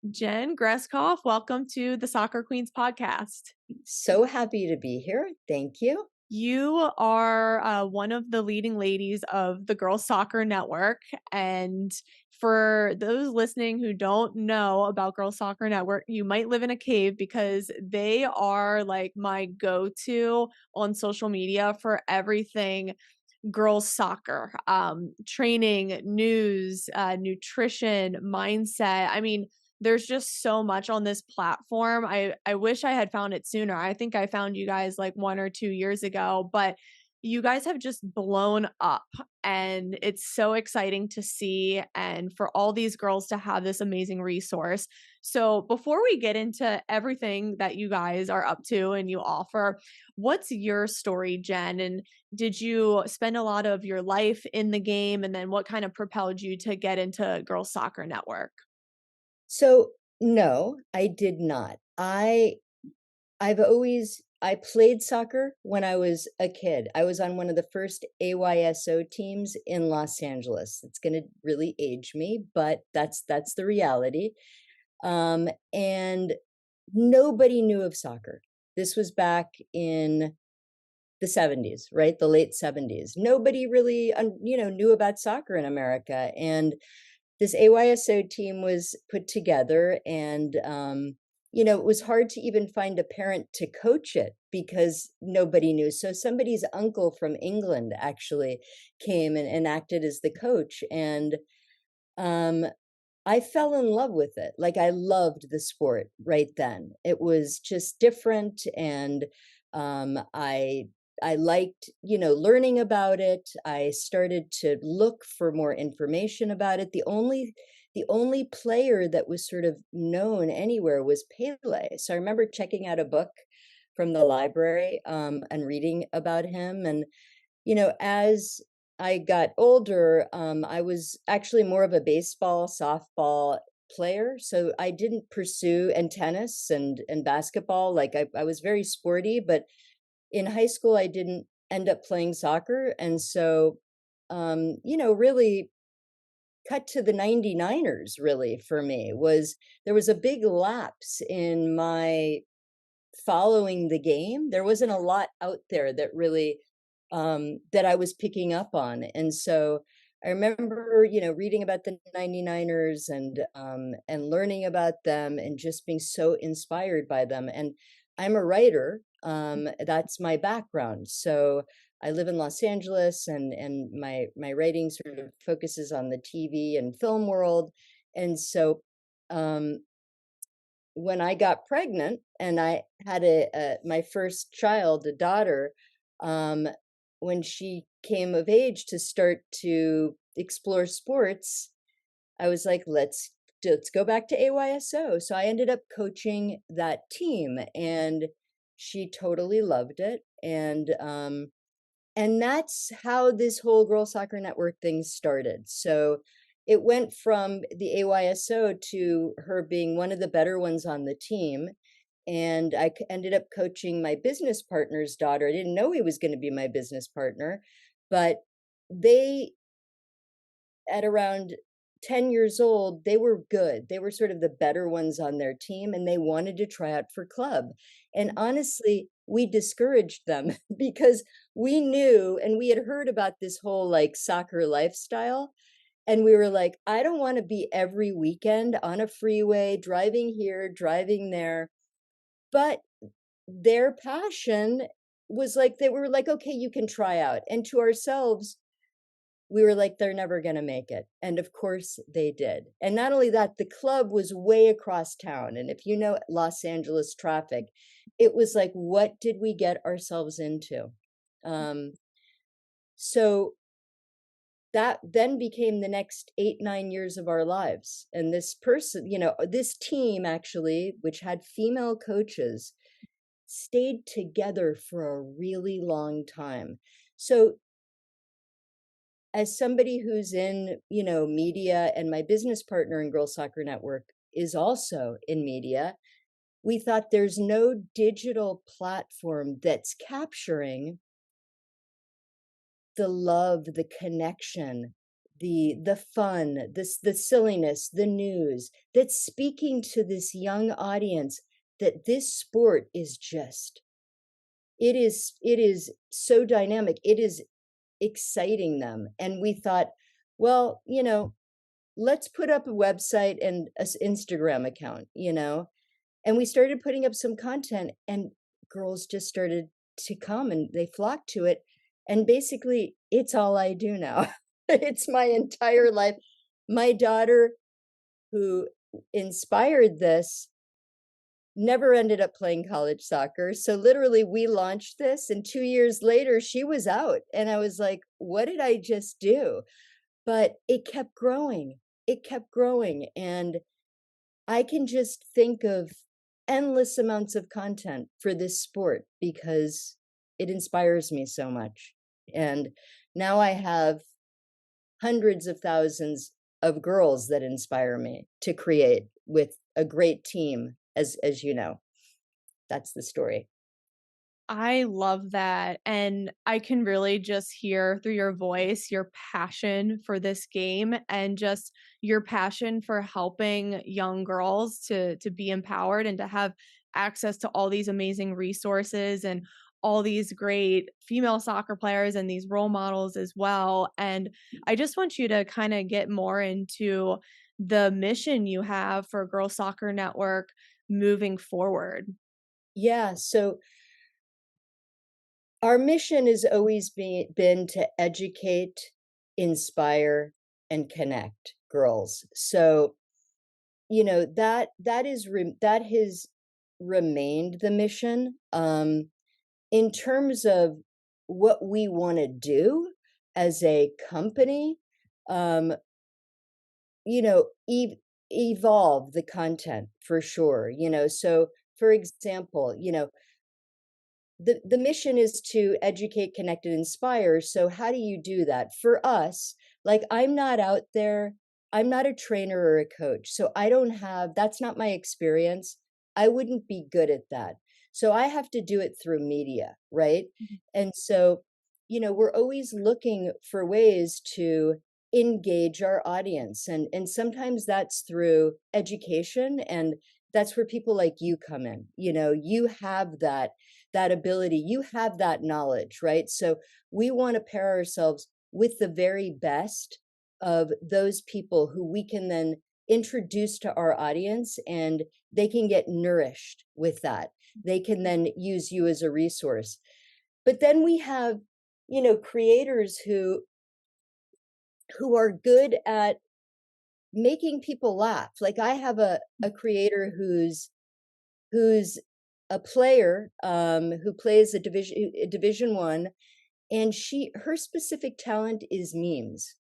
Jen Greskoff, welcome to the Soccer Queens podcast. So happy to be here. Thank you. You are one of the leading ladies of the Girls Soccer Network. And for those listening who don't know about Girls Soccer Network, you might live in a cave because they are like my go to on social media for everything girls soccer, training, news, nutrition, mindset. I mean, there's just so much on this platform. I wish I had found it sooner. I think I found you guys like 1 or 2 years ago, but you guys have just blown up and it's so exciting to see and for all these girls to have this amazing resource. So, before we get into everything that you guys are up to and you offer, what's your story, Jen? And did you spend a lot of your life in the game? And then what kind of propelled you to get into Girls Soccer Network? So, no, I did not. I played soccer when I was a kid. I was on one of the first AYSO teams in Los Angeles. It's going to really age me, but that's the reality. And nobody knew of soccer. This was back in the 70s, right? The late 70s. Nobody really, knew about soccer in America. And this AYSO team was put together and it was hard to even find a parent to coach it because nobody knew. So somebody's uncle from England actually came and acted as the coach. And um, I fell in love with it. Like I loved the sport right then. It was just different and I liked, learning about it. I started to look for more information about it. The only player that was sort of known anywhere was Pele. So I remember checking out a book from the library and reading about him. And as I got older, I was actually more of a baseball, softball player. So I didn't pursue and tennis and basketball. Like I was very sporty, but in high school I didn't end up playing soccer. And so really cut to the 99ers really for me was there was a big lapse in my following the game. There wasn't a lot out there that really that I was picking up on. And so I remember, reading about the 99ers and learning about them and just being so inspired by them. And I'm a writer. That's my background. So I live in Los Angeles and my writing sort of focuses on the TV and film world. And so um when I got pregnant and I had my first child, a daughter, um, when she came of age to start to explore sports, I was like, let's go back to AYSO. So I ended up coaching that team, and she totally loved it. And that's how this whole Girl Soccer Network thing started. So it went from the AYSO to her being one of the better ones on the team. And ended up coaching my business partner's daughter. I didn't know he was going to be my business partner, but they, at around 10 years old, they were good. They were sort of the better ones on their team and they wanted to try out for club. And honestly, we discouraged them because we knew and we had heard about this whole like soccer lifestyle. And we were like, I don't want to be every weekend on a freeway, driving here, driving there. But their passion was like, they were like, okay, you can try out. And to ourselves, we were like, they're never going to make it. And of course they did. And not only that, the club was way across town. And if you know Los Angeles traffic, it was like, what did we get ourselves into? Um, so that then became the next 8, 9 years of our lives. And this person, this team actually, which had female coaches, stayed together for a really long time. So as somebody who's in, media, and my business partner in Girl Soccer Network is also in media, we thought there's no digital platform that's capturing the love, the connection, the fun, the silliness, the news, that's speaking to this young audience that this sport is just it is so dynamic. It is exciting them. And we thought, well, let's put up a website and a Instagram account. And we started putting up some content and girls just started to come and they flocked to it. And basically, it's all I do now. It's my entire life. My daughter, who inspired this, never ended up playing college soccer. So literally, we launched this, and 2 years later, she was out. And I was like, what did I just do? But it kept growing. It kept growing. And I can just think of endless amounts of content for this sport because it inspires me so much. And now I have hundreds of thousands of girls that inspire me to create with a great team, as you know. That's the story. I love that, and I can really just hear through your voice your passion for this game and just your passion for helping young girls to be empowered and to have access to all these amazing resources and all these great female soccer players and these role models as well. And I just want you to kind of get more into the mission you have for Girls Soccer Network moving forward. Yeah, so our mission has always been to educate, inspire, and connect girls. So, that has remained the mission. In terms of what we want to do as a company, um, evolve the content for sure. So for example, the mission is to educate, connect, and inspire. So how do you do that? For us, like I'm not out there, I'm not a trainer or a coach. So I don't have that's not my experience. I wouldn't be good at that. So I have to do it through media, right? And so, we're always looking for ways to engage our audience. And sometimes that's through education, and that's where people like you come in. You have that ability, you have that knowledge, right? So we want to pair ourselves with the very best of those people who we can then introduce to our audience, and they can get nourished with that. They can then use you as a resource. But then we have, creators who are good at making people laugh. Like I have a creator who's a player who plays a division one, and her specific talent is memes.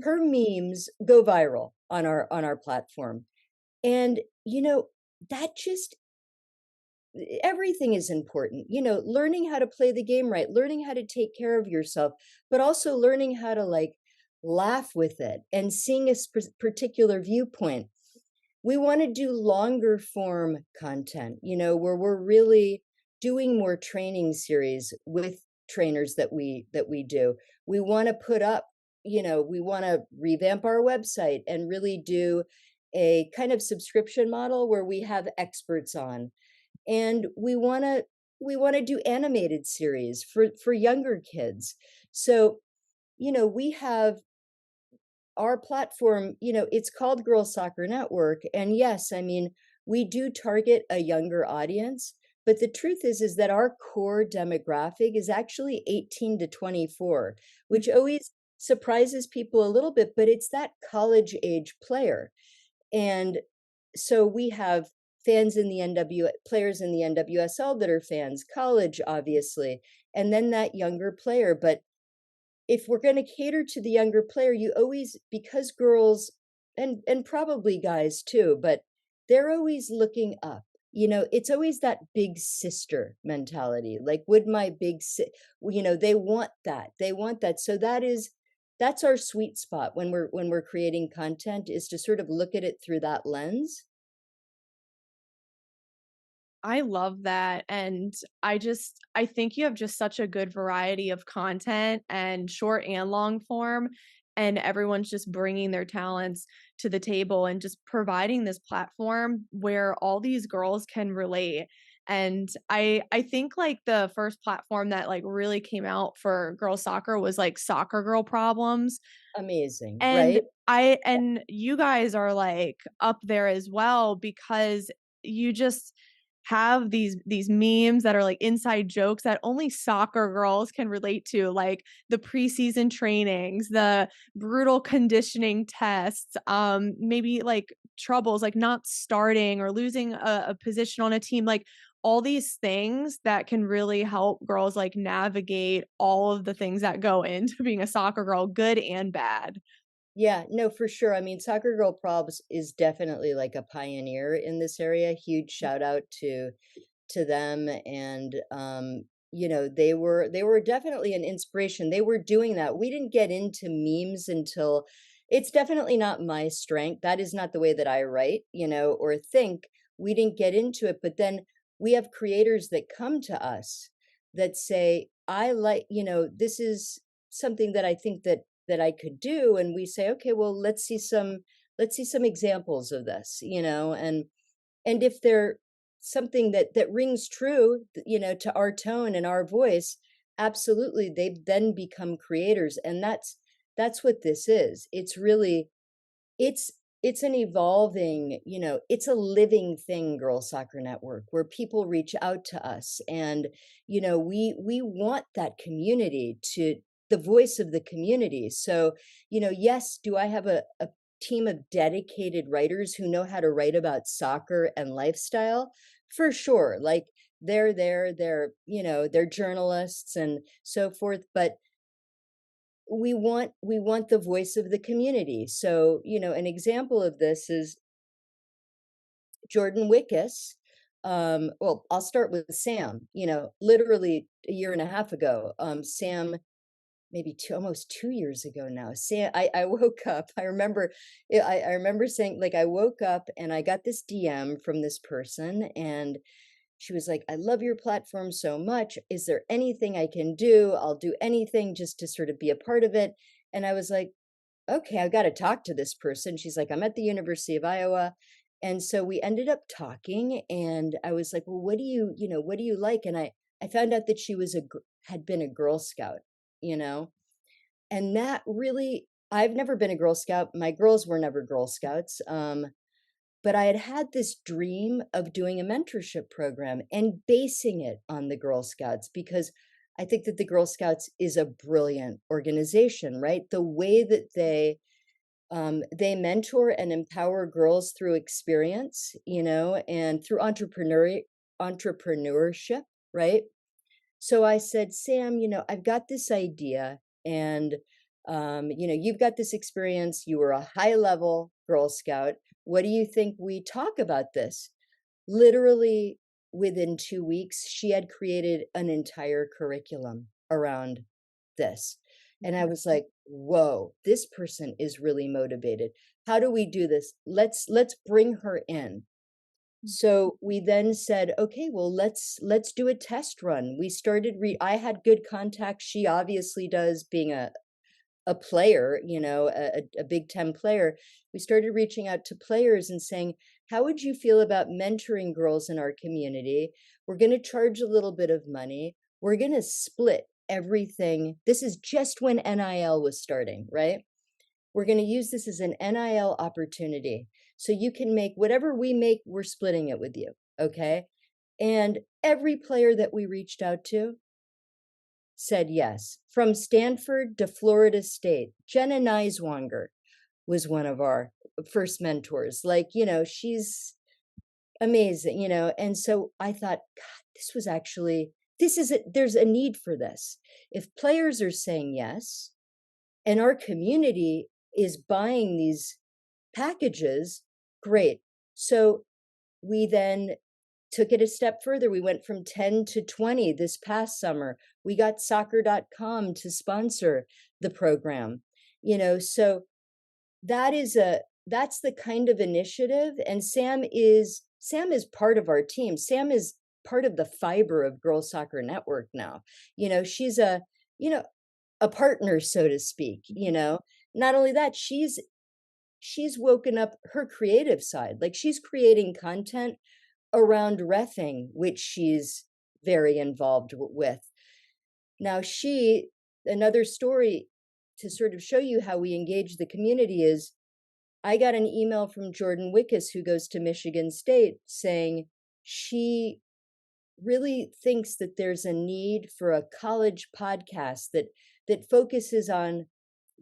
Her memes go viral on our platform, and that just everything is important. Learning how to play the game right, learning how to take care of yourself, but also learning how to like laugh with it and seeing a particular viewpoint. We want to do longer form content, where we're really doing more training series with trainers that we do. We want to put up, we want to revamp our website and really do a kind of subscription model where we have experts on. And we want to do animated series for younger kids. So, we have our platform, it's called Girls Soccer Network. And yes, I mean, we do target a younger audience, but the truth is that our core demographic is actually 18 to 24, which always surprises people a little bit, but it's that college age player. And so we have fans in the players in the NWSL that are fans, college, obviously, and then that younger player. But if we're going to cater to the younger player, you always, because girls and probably guys too, but they're always looking up. It's always that big sister mentality. Like, would my they want that. They want that. So that's our sweet spot when we're creating content, is to sort of look at it through that lens. I love that, and I think you have just such a good variety of content and short and long form, and everyone's just bringing their talents to the table and just providing this platform where all these girls can relate. And I think like the first platform that like really came out for girls soccer was like Soccer Girl Problems. Amazing, And right? you guys are like up there as well because you just have these memes that are like inside jokes that only soccer girls can relate to, like the preseason trainings, the brutal conditioning tests, maybe like troubles like not starting or losing a position on a team, like all these things that can really help girls like navigate all of the things that go into being a soccer girl, good and bad. Yeah, no, for sure. I mean, Soccer Girl Probs is definitely like a pioneer in this area. Huge shout out to them, and you know, they were definitely an inspiration. They were doing that. We didn't get into memes until it's definitely not my strength. That is not the way that I write, you know, or think. We didn't get into it, but then we have creators that come to us that say, I like, you know, this is something that I think that I could do, and we say, okay, well, let's see some examples of this, you know, and if they're something that rings true, you know, to our tone and our voice, absolutely, they then become creators, and that's what this is. It's really it's it's an evolving, you know, it's a living thing, Girl Soccer Network, where people reach out to us, and you know, we want that community to the voice of the community. So, you know, yes, do I have a team of dedicated writers who know how to write about soccer and lifestyle? For sure. Like they're there, they're, you know, they're journalists and so forth, but we want the voice of the community. So, you know, an example of this is Jordan Wickus. Well, I'll start with Sam. You know, literally a year and a half ago, Sam, maybe almost 2 years ago now. Sam, I woke up. I remember, I remember saying like I woke up and I got this DM from this person, and she was like, "I love your platform so much. Is there anything I can do? I'll do anything just to sort of be a part of it." And I was like, "Okay, I've got to talk to this person." She's like, "I'm at the University of Iowa." And so we ended up talking, and I was like, "Well, what do you know, what do you like?" And I found out that she was had been a Girl Scout, you know. And that really I've never been a Girl Scout. My girls were never Girl Scouts. But I had had this dream of doing a mentorship program and basing it on the Girl Scouts because I think that the Girl Scouts is a brilliant organization, right? The way that they mentor and empower girls through experience, you know, and through entrepreneurship, right? So I said, Sam, you know, I've got this idea, and you know, you've got this experience. You were a high level Girl Scout. What do you think we talk about this? Literally within 2 weeks, she had created an entire curriculum around this. And I was like, whoa, this person is really motivated. How do we do this? Let's bring her in. So we then said, okay, well, let's do a test run. We started I had good contacts. She obviously does, being a player, you know, a Big Ten player. We started reaching out to players and saying, how would you feel about mentoring girls in our community? We're going to charge a little bit of money. We're going to split everything. This is just when NIL was starting, right? We're going to use this as an NIL opportunity. So you can make whatever we make, we're splitting it with you. Okay. And every player that we reached out to said yes. From Stanford to Florida State, Jenna Neiswanger was one of our first mentors. Like, you know, she's amazing, you know. And so I thought, God, this was actually, there's a need for this. If players are saying yes, and our community is buying these packages, great. So we then took it a step further. We went from 10 to 20 this past summer. We got soccer.com to sponsor the program. You know, so that's the kind of initiative, and Sam is part of our team. Sam is part of the fiber of Girls Soccer Network now. You know, she's a, you know, a partner, so to speak, you know. not only that, she's woken up her creative side. Like she's creating content around reffing, which she's very involved with. Now, another story to sort of show you how we engage the community is I got an email from Jordan Wickus, who goes to Michigan State, saying she really thinks that there's a need for a college podcast that focuses on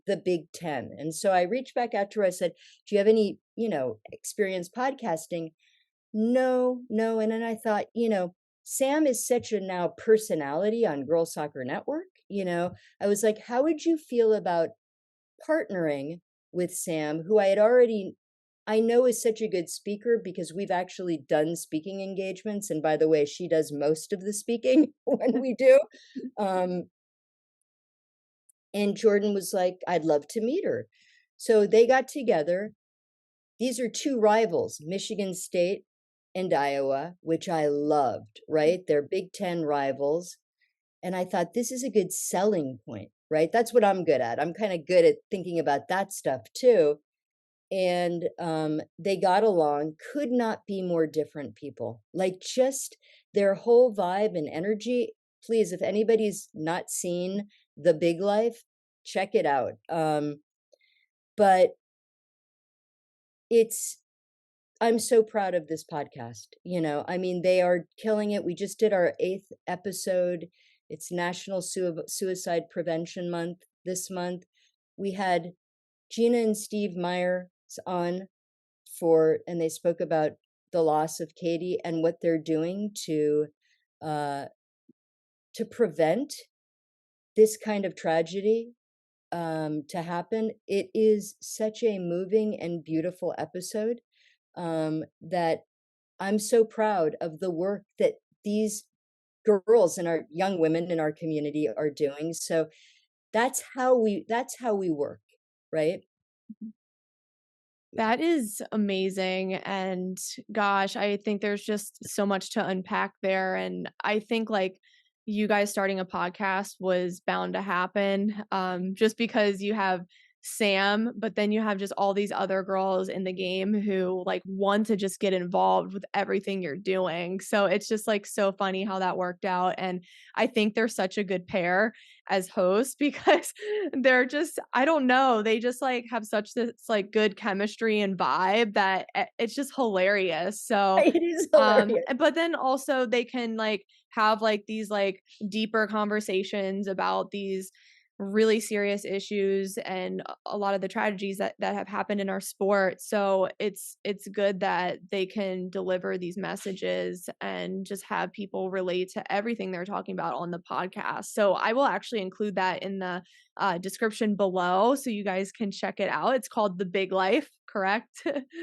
the Big Ten. And so I reached back out to her. I said, "Do you have any, experience podcasting?" No, no. And then I thought, Sam is such a now personality on Girls Soccer Network. I was like, how would you feel about partnering with Sam, who I know is such a good speaker because we've actually done speaking engagements. And by the way, she does most of the speaking when we do. Um, and Jordan was like, I'd love to meet her. So they got together. These are two rivals, Michigan State and Iowa, which I loved, right? They're Big Ten rivals. And I thought this is a good selling point, right? That's what I'm good at. I'm kind of good at thinking about that stuff too. And they got along, could not be more different people. Like just their whole vibe and energy. Please, if anybody's not seen The Big Life, check it out. But I'm so proud of this podcast. I mean, they are killing it. We just did our 8th episode. It's National Suicide Prevention Month this month. We had Gina and Steve Meyer on and they spoke about the loss of Katie and what they're doing to prevent this kind of tragedy to happen. It is such a moving and beautiful episode that I'm so proud of the work that these girls and our young women in our community are doing. So that's how we work, right? That is amazing, and gosh, I think there's just so much to unpack there, and I think, like, you guys starting a podcast was bound to happen, just because you have Sam, but then you have just all these other girls in the game who, like, want to just get involved with everything you're doing, so it's just, like, so funny how that worked out, and I think they're such a good pair as hosts because they're just I don't know, they just, like, have such this, like, good chemistry and vibe that it's just hilarious, so, It is hilarious. but then also they can, like, have, like, these, like, deeper conversations about these really serious issues and a lot of the tragedies that have happened in our sport. So it's good that they can deliver these messages and just have people relate to everything they're talking about on the podcast. So I will actually include that in the description below so you guys can check it out. It's called The Big Life, correct?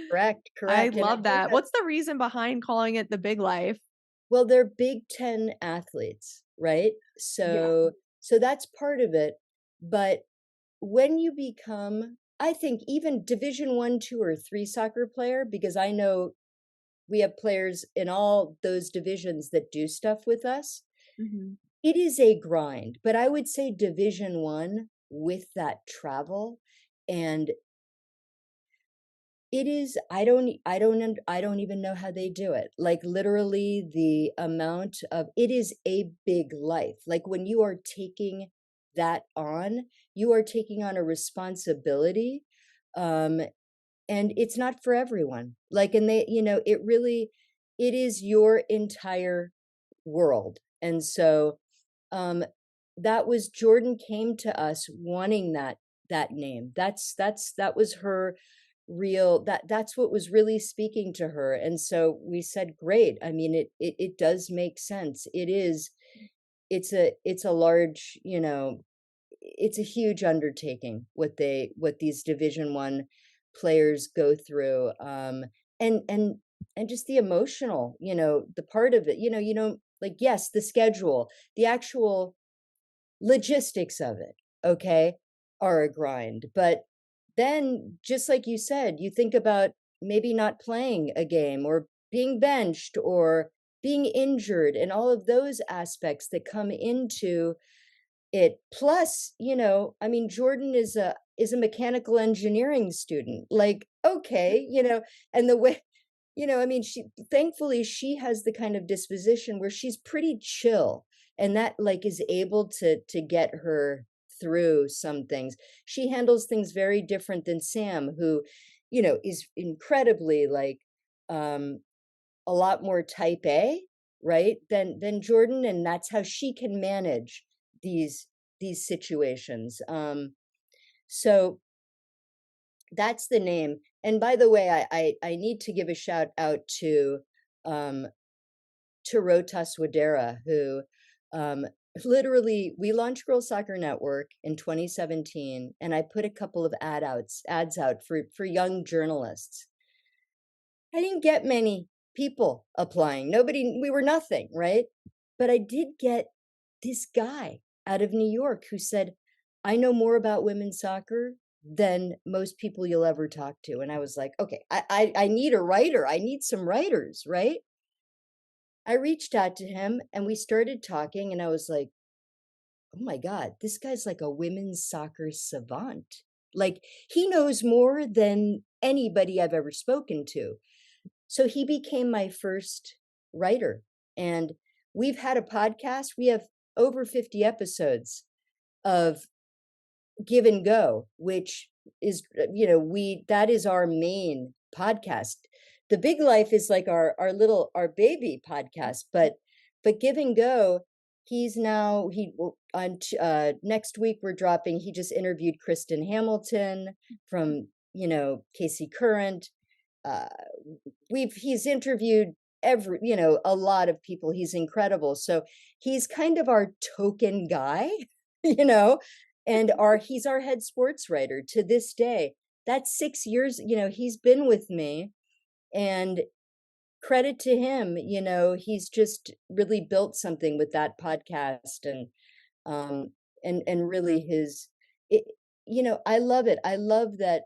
Correct, I correct. And I love think that. that's What's the reason behind calling it The Big Life? well, they're Big Ten athletes, right? Yeah. So that's part of it. But when you become, I think even Division 1, 2, or 3 soccer player, because I know we have players in all those divisions that do stuff with us, Mhm. it is a grind. But I would say Division 1 with that travel, and it is I don't even know how they do it. Like, literally, the amount of it is a big life. Like, when you are taking that on, you are taking on a responsibility, um, and it's not for everyone. Like, and it is your entire world. And so, um, that was Jordan came to us wanting that name. That was her that's what was really speaking to her. And so we said, great. I mean, it does make sense. It's a large, it's a huge undertaking what these Division 1 players go through. And and just the emotional, the part of it, like, yes, the schedule, the actual logistics of it, okay, are a grind. But then, just like you said, you think about maybe not playing a game or being benched or being injured and all of those aspects that come into it. Plus, I mean, Jordan is a mechanical engineering student. Like, okay, and the way, I mean, thankfully, she has the kind of disposition where she's pretty chill, and that like is able to get her through some things. She handles things very different than Sam, who, is incredibly like um a lot more type A, right? Than Jordan, and that's how she can manage these these situations. So that's the name. And by the way, I need to give a shout out um to Rotas Wadera, who um literally we launched Girls Soccer Network in 2017, and I put a couple of ads out for young journalists. I didn't get many people applying. Nobody, we were nothing, right? But I did get this guy out of New York who said, I know more about women's soccer than most people you'll ever talk to. And I was like, okay, I need a writer. I need some writers, right? I reached out to him and we started talking, and I was like, oh my God, this guy's like a women's soccer savant. Like, he knows more than anybody I've ever spoken to. So he became my first writer. And we've had a podcast. We have over 50 episodes of Give and Go, which is, that is our main podcast. The Big Life is like our baby podcast, but Give and Go, next week we're dropping, he just interviewed Kristen Hamilton from, Casey Current. uh he's interviewed a lot of people. He's incredible. So he's kind of our token guy, you know and our he's our head sports writer to this day. That's 6 years, he's been with me. And credit to him, he's just really built something with that podcast. And really it, I love it. I love that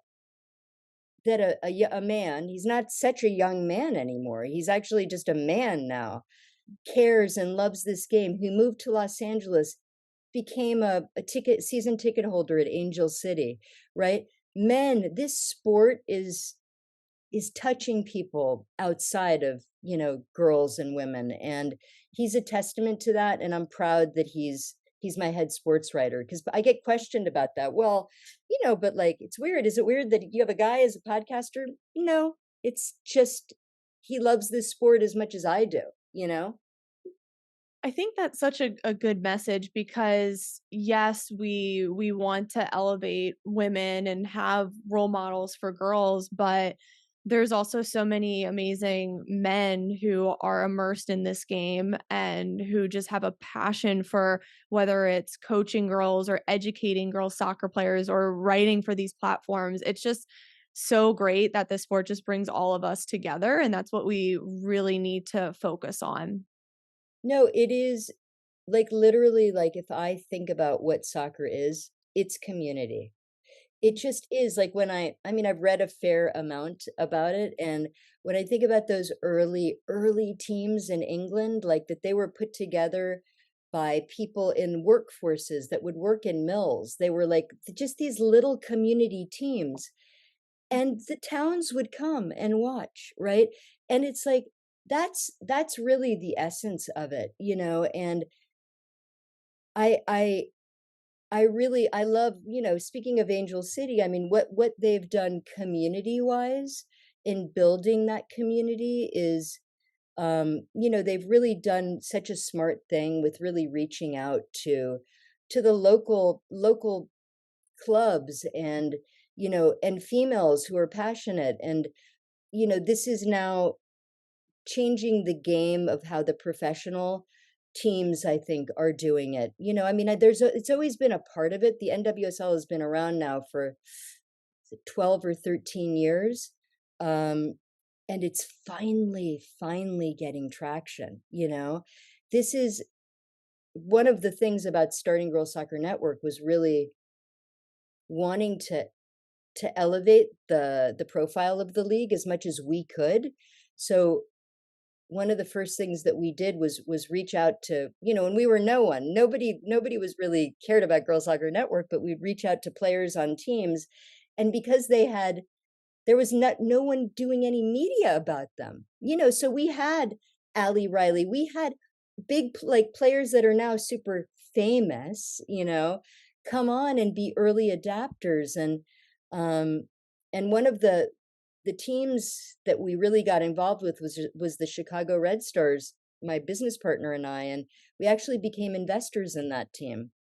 a man, he's not such a young man anymore. He's actually just a man now, cares and loves this game, who moved to Los Angeles, became a season ticket holder at Angel City, right? Men, this sport is touching people outside of, girls and women. And he's a testament to that. And I'm proud that he's my head sports writer, because I get questioned about that. Well, but like, it's weird. Is it weird that you have a guy as a podcaster? No, it's just he loves this sport as much as I do. I think that's such a good message because yes, we want to elevate women and have role models for girls, but there's also so many amazing men who are immersed in this game and who just have a passion for whether it's coaching girls or educating girls soccer players or writing for these platforms. It's just so great that this sport just brings all of us together, and that's what we really need to focus on. No, it is like literally, like if I think about what soccer is, it's community. It just is. Like when I mean, I've read a fair amount about it, and when I think about those early teams in England, like that they were put together by people in workforces that would work in mills. They were like just these little community teams, and the towns would come and watch, right? And it's like that's really the essence of it. And I I I love, speaking of Angel City, I mean, what they've done community-wise in building that community is, they've really done such a smart thing with really reaching out to the local clubs, and females who are passionate. And, this is now changing the game of how the professional teams, I think, are doing it. I mean, it's always been a part of it. The NWSL has been around now for, is it 12 or 13 years. Um, and it's finally getting traction. This is one of the things about starting Girls Soccer Network, was really wanting to elevate the profile of the league as much as we could. So one of the first things that we did was reach out to, and we were no one. Nobody was really cared about Girls Soccer Network, but we'd reach out to players on teams, and because there was no one doing any media about them. So we had Ali Riley, we had like players that are now super famous, come on and be early adapters. Um and one of the teams that we really got involved with was the Chicago Red Stars, my business partner and I, and we actually became investors in that team.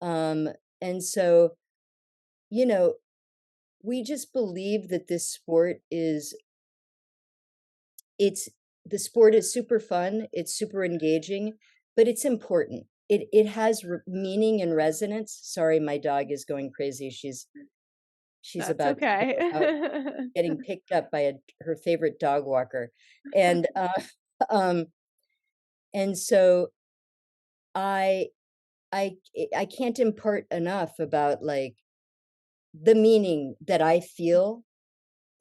Um and so, you know, we just believe that this sport is it's the sport is super fun, it's super engaging, but it's important. It has meaning and resonance. Sorry, my dog is going crazy. She's That's about to okay. go out getting picked up by her favorite dog walker. And um and so I I can't impart enough about like the meaning that I feel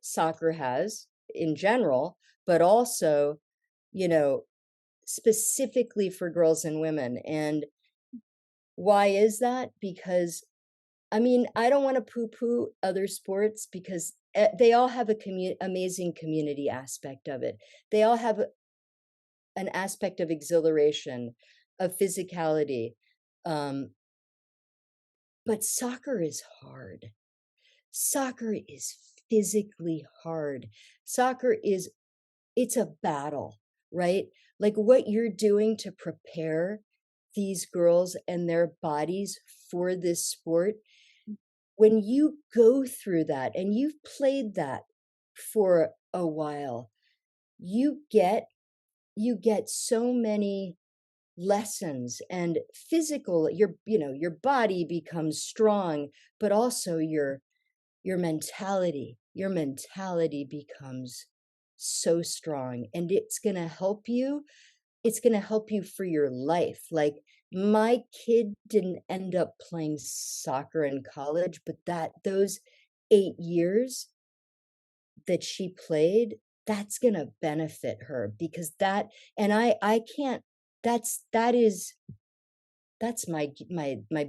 soccer has in general, but also, you know, specifically for girls and women. And why is that? Because I mean, I don't want to poo-poo other sports because they all have a amazing community aspect of it. They all have an aspect of exhilaration, of physicality. Um, but soccer is hard. Soccer is physically hard. Soccer is it's a battle, right? Like what you're doing to prepare these girls and their bodies for this sport, when you go through that and you've played that for a while, you get you get so many lessons and physical your body becomes strong, but also your mentality becomes so strong, and it's going to help you for your life. Like my kid didn't end up playing soccer in college, but those 8 years that she played, that's going to benefit her because that and I can't that is that's my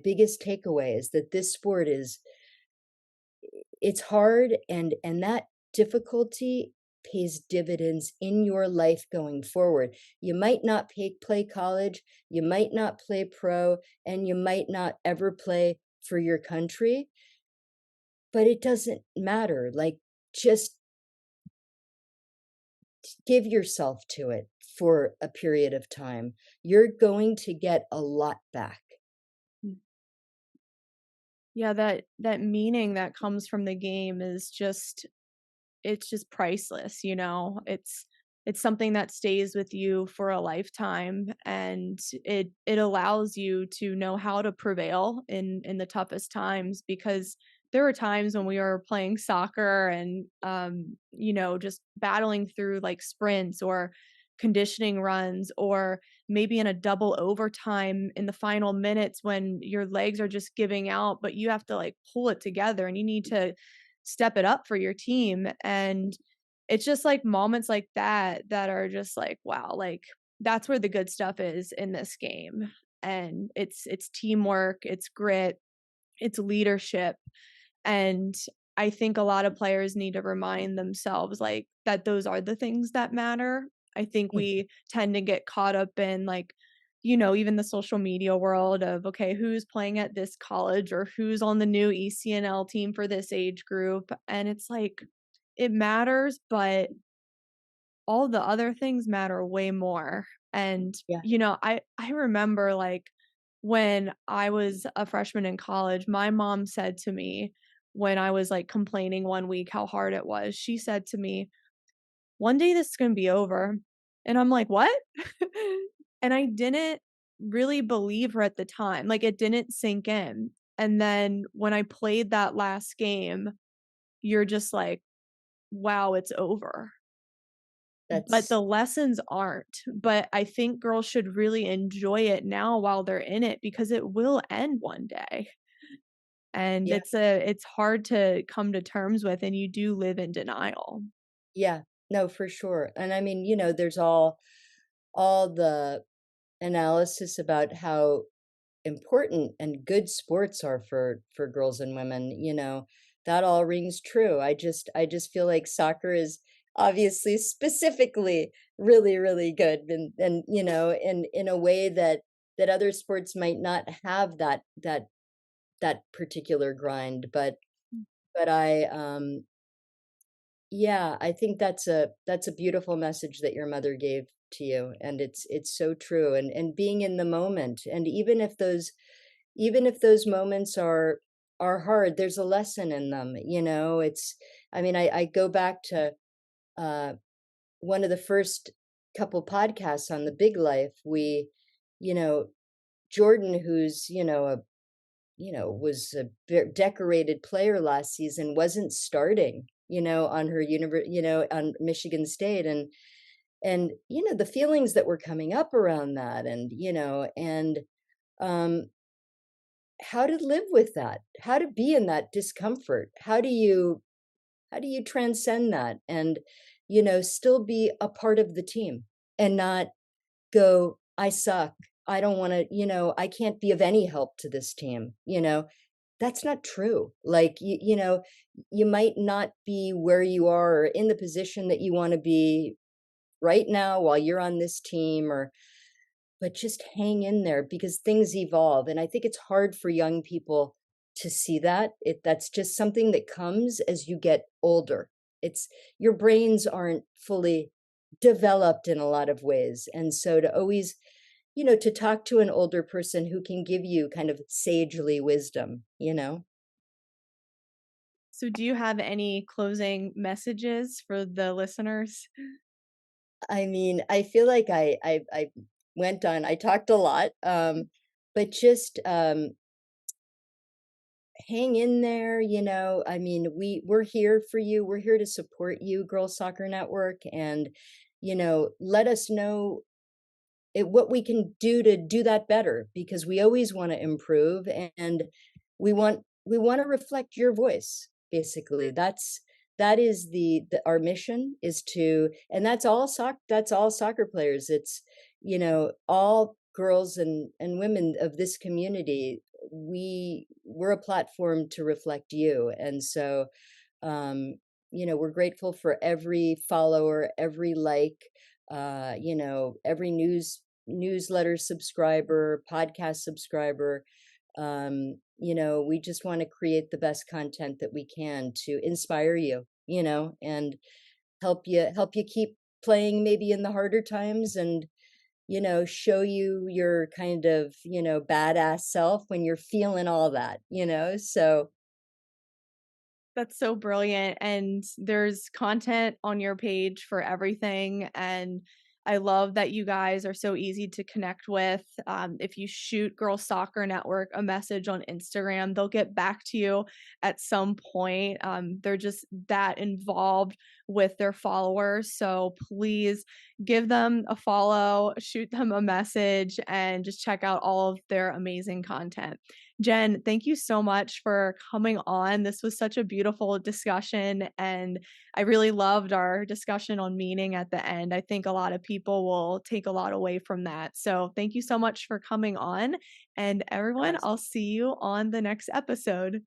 biggest takeaway is that this sport is it's hard, and that difficulty pays dividends in your life going forward. You might not play college, you might not play pro, and you might not ever play for your country, but it doesn't matter. Like, just give yourself to it for a period of time. You're going to get a lot back. Yeah, that meaning that comes from the game is just it's just priceless, you know? It's something that stays with you for a lifetime, and it allows you to know how to prevail in the toughest times, because there were times when we were playing soccer and just battling through like sprints or conditioning runs, or maybe in a double overtime in the final minutes when your legs are just giving out, but you have to like pull it together and you need to step it up for your team. And it's just like moments like that that are just like, wow, like that's where the good stuff is in this game. And it's teamwork, it's grit, it's leadership. And I think a lot of players need to remind themselves like that those are the things that matter. I think Mhm. we tend to get caught up in like, even the social media world of, okay, who's playing at this college or who's on the new ECNL team for this age group. And it's like, it matters, but all the other things matter way more. And, Yeah. I remember like when I was a freshman in college, my mom said to me when I was like complaining one week how hard it was, she said to me, "One day this is going to be over." And I'm like, "What?" And I didn't really believe her at the time. Like it didn't sink in. And then when I played that last game, you're just like, "Wow, it's over." But That's the lessons aren't. But I think girls should really enjoy it now while they're in it, because it will end one day. And yeah. it's hard to come to terms with, and you do live in denial. Yeah. No, for sure. And I mean, there's all the analysis about how important and good sports are for girls and women, that all rings true. I just feel like soccer is obviously specifically really, really good, and in a way that other sports might not have that particular grind, but yeah, I think that's a beautiful message that your mother gave to you, and it's so true, and being in the moment, and even if those moments are hard, there's a lesson in them, I mean, I go back to, uh, one of the first couple podcasts on The Big Life. We you know, Jordan, who's, was a decorated player last season, wasn't starting, on her on Michigan State, and the feelings that were coming up around that, and um how to live with that, how to be in that discomfort, how do you transcend that, and still be a part of the team, and not go, I suck, I don't want to, I can't be of any help to this team. That's not true. Like, you might not be where you are, or in the position that you want to be right now while you're on this team, or but just hang in there, because things evolve, and I think it's hard for young people to see that. That's just something that comes as you get older. It's Your brains aren't fully developed in a lot of ways, and so to always, to talk to an older person who can give you kind of sagely wisdom. So do you have any closing messages for the listeners? I mean, I feel like I went on, I talked a lot, but just, hang in there, I mean, we're here for you. We're here to support you, Girls Soccer Network, and, let us know what we can do to do that better, because we always want to improve, and we want to reflect your voice. Basically, that is our mission, is to, and that's all soccer players. It's, all girls and women of this community. We're a platform to reflect you, and so, um, we're grateful for every follower, every like, every newsletter subscriber, podcast subscriber. We just want to create the best content that we can to inspire you, and help you keep playing maybe in the harder times, and show you your kind of, badass self when you're feeling all that. So That's so brilliant, and there's content on your page for everything, and I love that you guys are so easy to connect with. If you shoot Girls Soccer Network a message on Instagram, they'll get back to you at some point. They're just that involved with their followers, so please give them a follow, shoot them a message, and just check out all of their amazing content. Jen, thank you so much for coming on. This was such a beautiful discussion, and I really loved our discussion on meaning at the end. I think a lot of people will take a lot away from that. So, thank you so much for coming on. And everyone, yes. I'll see you on the next episode.